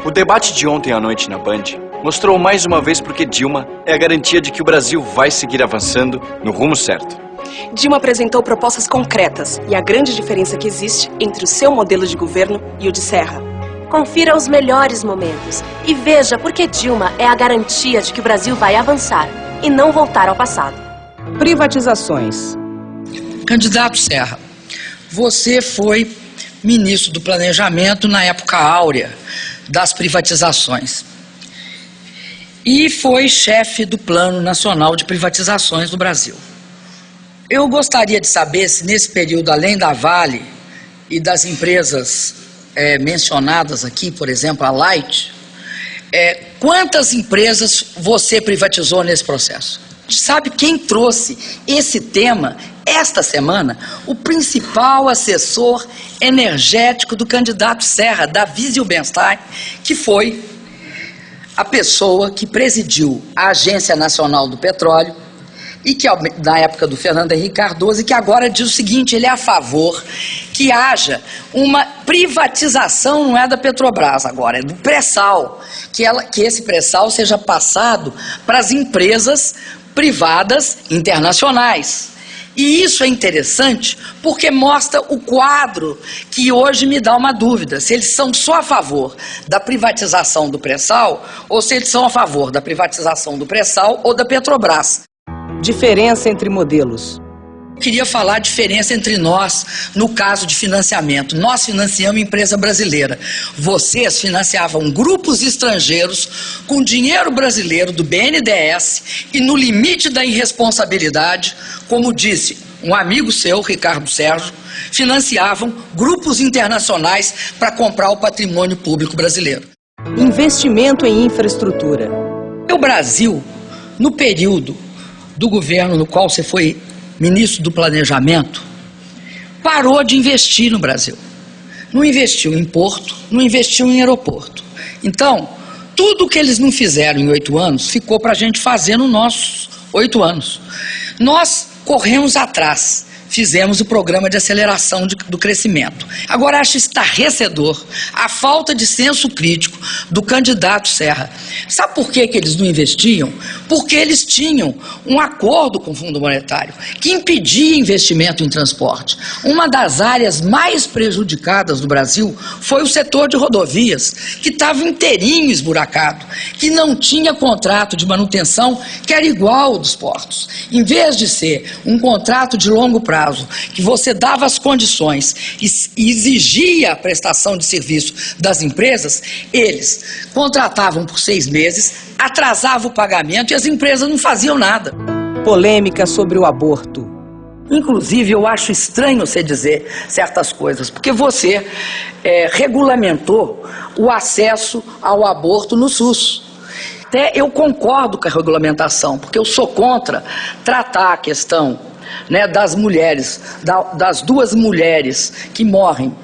O debate de ontem à noite na Band mostrou mais uma vez porque Dilma é a garantia de que o Brasil vai seguir avançando no rumo certo. Dilma apresentou propostas concretas e a grande diferença que existe entre o seu modelo de governo e o de Serra. Confira os melhores momentos e veja por que Dilma é a garantia de que o Brasil vai avançar e não voltar ao passado. Privatizações. Candidato Serra, você foi ministro do Planejamento na época áurea das privatizações e foi chefe do Plano Nacional de Privatizações do Brasil. Eu gostaria de saber se nesse período, além da Vale e das empresas mencionadas aqui, por exemplo, a Light, quantas empresas você privatizou nesse processo? Sabe quem trouxe esse tema esta semana? O principal assessor energético do candidato Serra, Davi Zilbenstein, que foi a pessoa que presidiu a Agência Nacional do Petróleo e que, na época do Fernando Henrique Cardoso, e que agora diz o seguinte: ele é a favor que haja uma privatização, não é da Petrobras agora, é do pré-sal, que esse pré-sal seja passado para as empresas privadas internacionais. E isso é interessante porque mostra o quadro que hoje me dá uma dúvida, se eles são só a favor da privatização do pré-sal ou se eles são a favor da privatização do pré-sal ou da Petrobras. Diferença entre modelos. Eu queria falar a diferença entre nós no caso de financiamento. Nós financiamos empresa brasileira. Vocês financiavam grupos estrangeiros com dinheiro brasileiro do BNDES e no limite da irresponsabilidade, como disse um amigo seu, Ricardo Sérgio, financiavam grupos internacionais para comprar o patrimônio público brasileiro. Investimento em infraestrutura. O Brasil, no período do governo no qual você foi ministro do Planejamento, parou de investir no Brasil. Não investiu em porto, não investiu em aeroporto. Então, tudo que eles não fizeram em 8 anos, ficou para a gente fazer nos nossos 8 anos. Nós corremos atrás, fizemos o programa de aceleração do crescimento. Agora, acho estarrecedor a falta de senso crítico do candidato Serra. Sabe por que eles não investiam? Porque eles tinham um acordo com o Fundo Monetário que impedia investimento em transporte. Uma das áreas mais prejudicadas do Brasil foi o setor de rodovias, que estava inteirinho esburacado, que não tinha contrato de manutenção que era igual ao dos portos. Em vez de ser um contrato de longo prazo, que você dava as condições e exigia a prestação de serviço das empresas, eles contratavam por 6 meses, atrasavam o pagamento e as empresas não faziam nada. Polêmica sobre o aborto. Inclusive, eu acho estranho você dizer certas coisas, porque você regulamentou o acesso ao aborto no SUS. Até eu concordo com a regulamentação, porque eu sou contra tratar a questão das mulheres, das 2 mulheres que morrem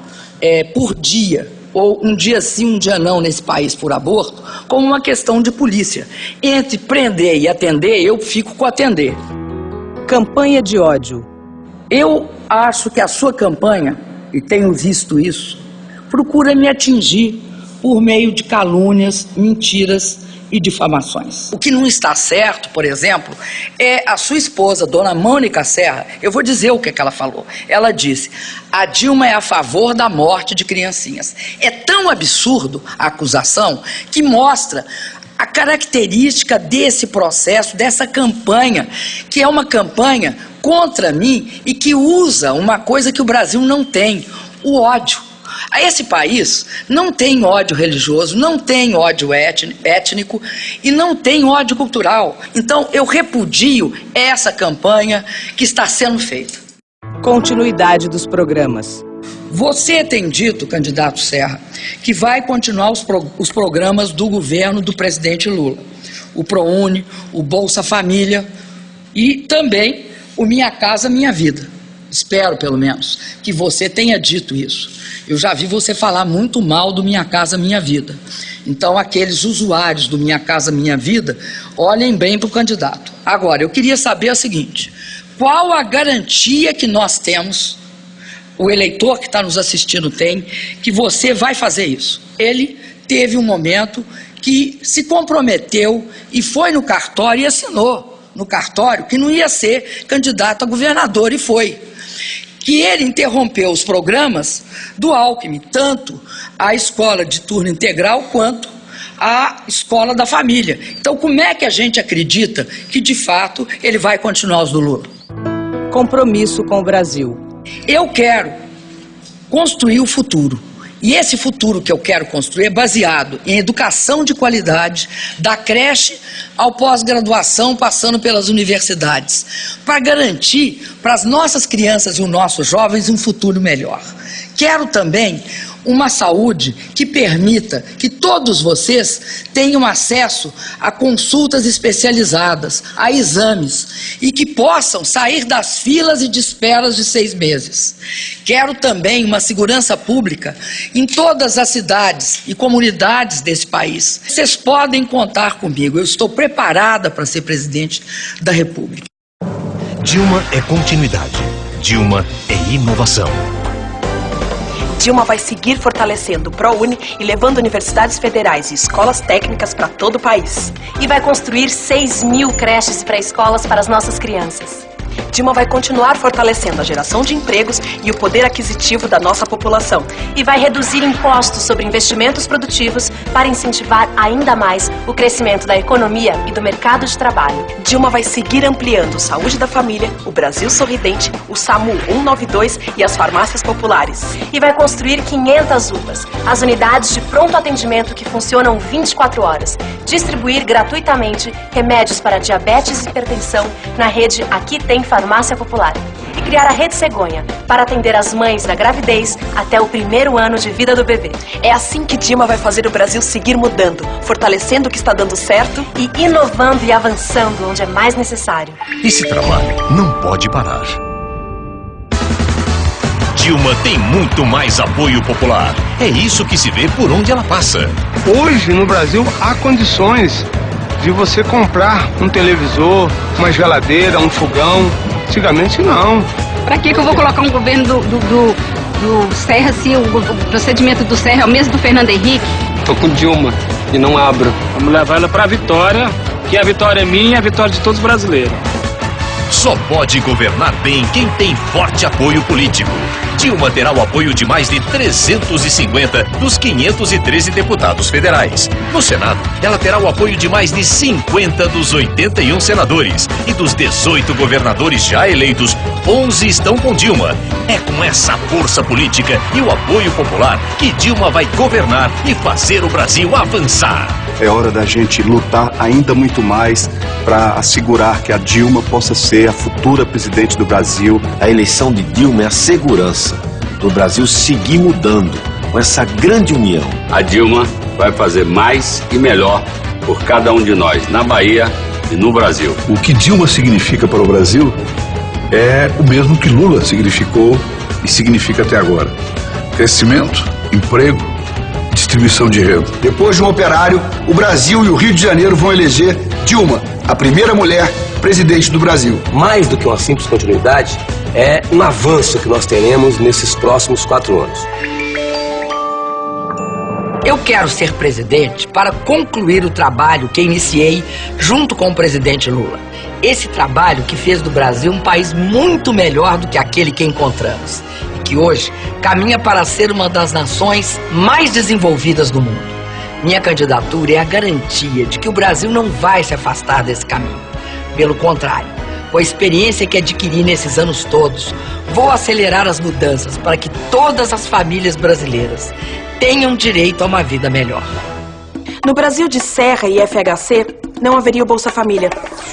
por dia, ou um dia sim, um dia não nesse país por aborto, como uma questão de polícia. Entre prender e atender, eu fico com atender. Campanha de ódio. Eu acho que a sua campanha, e tenho visto isso, procura me atingir por meio de calúnias, mentiras e difamações. O que não está certo, por exemplo, é a sua esposa, dona Mônica Serra. Eu vou dizer o que ela falou. Ela disse: a Dilma é a favor da morte de criancinhas. É tão absurdo a acusação que mostra a característica desse processo, dessa campanha, que é uma campanha contra mim e que usa uma coisa que o Brasil não tem: o ódio. Esse país não tem ódio religioso, não tem ódio étnico e não tem ódio cultural. Então eu repudio essa campanha que está sendo feita. Continuidade dos programas. Você tem dito, candidato Serra, que vai continuar os programas do governo do presidente Lula. O ProUni, o Bolsa Família e também o Minha Casa Minha Vida. Espero, pelo menos, que você tenha dito isso. Eu já vi você falar muito mal do Minha Casa Minha Vida. Então, aqueles usuários do Minha Casa Minha Vida, olhem bem para o candidato. Agora, eu queria saber o seguinte: qual a garantia que nós temos, o eleitor que está nos assistindo tem, que você vai fazer isso? Ele teve um momento que se comprometeu e foi no cartório e assinou no cartório que não ia ser candidato a governador, e foi. Que ele interrompeu os programas do Alckmin, tanto a escola de turno integral quanto a escola da família. Então, como é que a gente acredita que, de fato, ele vai continuar os do Lula? Compromisso com o Brasil. Eu quero construir o futuro. E esse futuro que eu quero construir é baseado em educação de qualidade, da creche ao pós-graduação, passando pelas universidades, para garantir para as nossas crianças e os nossos jovens um futuro melhor. Quero também uma saúde que permita que todos vocês tenham acesso a consultas especializadas, a exames, e que possam sair das filas e de esperas de 6 meses. Quero também uma segurança pública em todas as cidades e comunidades desse país. Vocês podem contar comigo, eu estou preparada para ser presidente da República. Dilma é continuidade. Dilma é inovação. Dilma vai seguir fortalecendo o ProUni e levando universidades federais e escolas técnicas para todo o país. E vai construir 6.000 creches e pré-escolas para as nossas crianças. Dilma vai continuar fortalecendo a geração de empregos e o poder aquisitivo da nossa população. E vai reduzir impostos sobre investimentos produtivos para incentivar ainda mais o crescimento da economia e do mercado de trabalho. Dilma vai seguir ampliando Saúde da Família, o Brasil Sorridente, o SAMU 192 e as farmácias populares. E vai construir 500 UPAs, as unidades de pronto atendimento que funcionam 24 horas. Distribuir gratuitamente remédios para diabetes e hipertensão na rede Aqui Tem Farmácia Popular. E criar a Rede Cegonha para atender as mães da gravidez até o 1º ano de vida do bebê. É assim que Dilma vai fazer o Brasil seguir mudando, fortalecendo o que está dando certo e inovando e avançando onde é mais necessário. Esse trabalho não pode parar. Dilma tem muito mais apoio popular. É isso que se vê por onde ela passa. Hoje, no Brasil, há condições de você comprar um televisor, uma geladeira, um fogão. Antigamente, não. Pra que eu vou colocar um governo do Serra se o procedimento do Serra é o mesmo do Fernando Henrique? Tô com Dilma e não abro. Vamos levar ela pra vitória, que a vitória é minha e a vitória de todos os brasileiros. Só pode governar bem quem tem forte apoio político. Dilma terá o apoio de mais de 350 dos 513 deputados federais. No Senado, ela terá o apoio de mais de 50 dos 81 senadores. E dos 18 governadores já eleitos, 11 estão com Dilma. É com essa força política e o apoio popular que Dilma vai governar e fazer o Brasil avançar. É hora da gente lutar ainda muito mais para assegurar que a Dilma possa ser a futura presidente do Brasil. A eleição de Dilma é a segurança do Brasil seguir mudando com essa grande união. A Dilma vai fazer mais e melhor por cada um de nós, na Bahia e no Brasil. O que Dilma significa para o Brasil é o mesmo que Lula significou e significa até agora. Crescimento, emprego, distribuição de renda. Depois de um operário, o Brasil e o Rio de Janeiro vão eleger Dilma, a primeira mulher presidente do Brasil. Mais do que uma simples continuidade, é um avanço que nós teremos nesses próximos 4 anos. Eu quero ser presidente para concluir o trabalho que iniciei junto com o presidente Lula. Esse trabalho que fez do Brasil um país muito melhor do que aquele que encontramos. E que hoje caminha para ser uma das nações mais desenvolvidas do mundo. Minha candidatura é a garantia de que o Brasil não vai se afastar desse caminho. Pelo contrário, com a experiência que adquiri nesses anos todos, vou acelerar as mudanças para que todas as famílias brasileiras tenham direito a uma vida melhor. No Brasil de Serra e FHC, não haveria o Bolsa Família,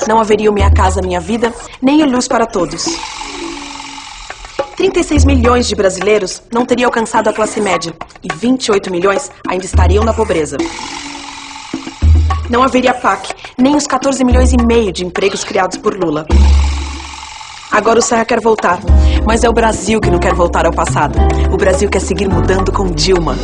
não haveria o Minha Casa Minha Vida, nem o Luz para Todos. 36 milhões de brasileiros não teriam alcançado a classe média e 28 milhões ainda estariam na pobreza. Não haveria PAC, nem os 14 milhões e meio de empregos criados por Lula. Agora o Serra quer voltar, mas é o Brasil que não quer voltar ao passado. O Brasil quer seguir mudando com Dilma.